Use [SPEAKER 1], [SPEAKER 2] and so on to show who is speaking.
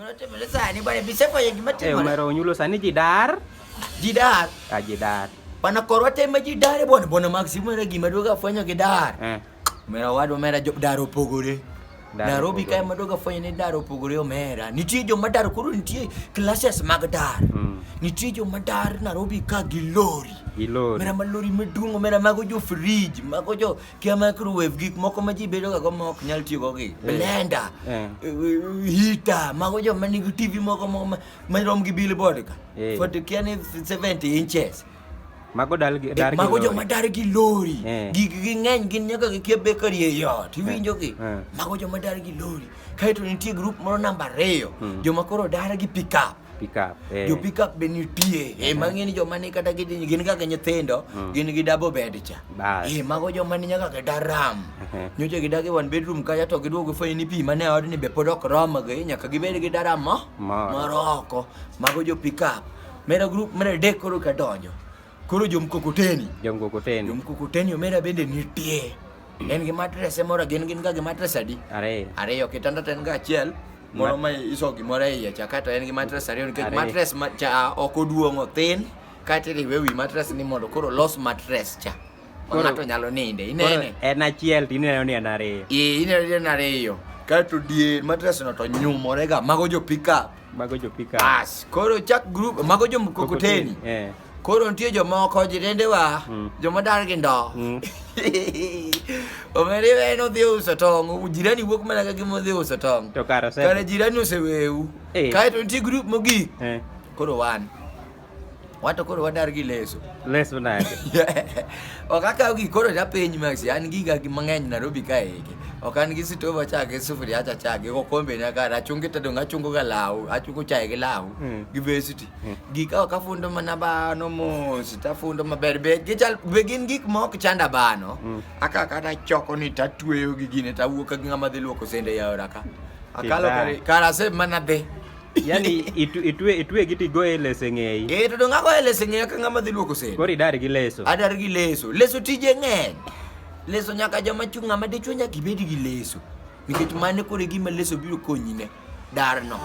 [SPEAKER 1] Gimana timore sani bwana biseko ya gima timore.
[SPEAKER 2] Umero nyulo sani jidar.
[SPEAKER 1] Jidar.
[SPEAKER 2] Jidar.
[SPEAKER 1] Pana korwa tema jidar bwana Maximo na gima doga fanya gidar. Umera wadu umera job daro pogore. Nairobi kae madoga fanya ni daro pogore omera. Nitie jo madar kuru nitie classes mag dar. Nitie jo madar Nairobi ka gilori. Mera malori medungo mera mago jo fridge, mago jo kia microwave gik moko ma ji bedo ga go mok nyal tiyo go gi. Blender. Heater, mago jo manigi TV moko ma rom gi billboard ka. For the kiani 70 inches.
[SPEAKER 2] Mago dar
[SPEAKER 1] mago jo madar gi lori. Gig gi ngeny gin nyaka gi ke bakery e yot. Iwinjo gi. Mago jo madar gi lori. Kaito nitie group moro namba 2. Jo makoro dar gi pick up. Jo pick up be nitie. Mang'eni jo mani kata gin kaka nyithindo, gin gi double bed cha. Mago jo mani nyaka ke daram. Nyocha gidagi one bedroom kaya to giduogo fwenyo ni pi mane odni be pod ok rom gi nyaka gibed gi daram maroko. Mago jo pick up. Mera group mera dek koro ka donjo. Koro jo mkokoteni omera bende nitie. En gi mattress moro gin ga gi mattress adi? Ariyo kitanda ten ga achiel. Moro ma iso gimoro iye cha kato en gi mattress ariyo nikech mattress cha ok oduong'o thin kata iwe wi mattress ni mondo koro los mattress cha ng'ato nyalo ninde inene
[SPEAKER 2] en achiel tineno ni en ariyo
[SPEAKER 1] ineno ni en ariyo kato dier mattress no to nyumore ga mago jo pick up bas koro chak group mago jo mkokoteni koro nitie jomoko jirendewa jomadar gi ndo omeriwe no dhi uso tong' jirani wuok mana ka gimo dhi uso tong'
[SPEAKER 2] to kare
[SPEAKER 1] jirani oseweu kaeto nitie group mogik koro wato koro wadar gi leso
[SPEAKER 2] nade
[SPEAKER 1] ok akaw gi koro tapenj Maxi an giga gi mang'eny Nairobi kaeki ok an gi sitova cha gi sufuria cha gi okombe na kara achungi tedo achungo ga law achungo chai gi law gi vesity gika ok afundo mana bano mos tafundo maber be gin gik mok chanda bano aka kata choko ni tatweyo gi gine tawuok ka ng'ama dhi luoko sende yaora ka akalo kara se mana dhi
[SPEAKER 2] yani itwe giti go elese ng'ei
[SPEAKER 1] to donga go elese ng'ei ka ng'ama dhi luoko sende
[SPEAKER 2] koro idar gi leso
[SPEAKER 1] leso tije ng'eny leso nyaka joma chung ng'ama dichuo nyaka ibed gi leso nikech mane kore gima leso biro konyine dar no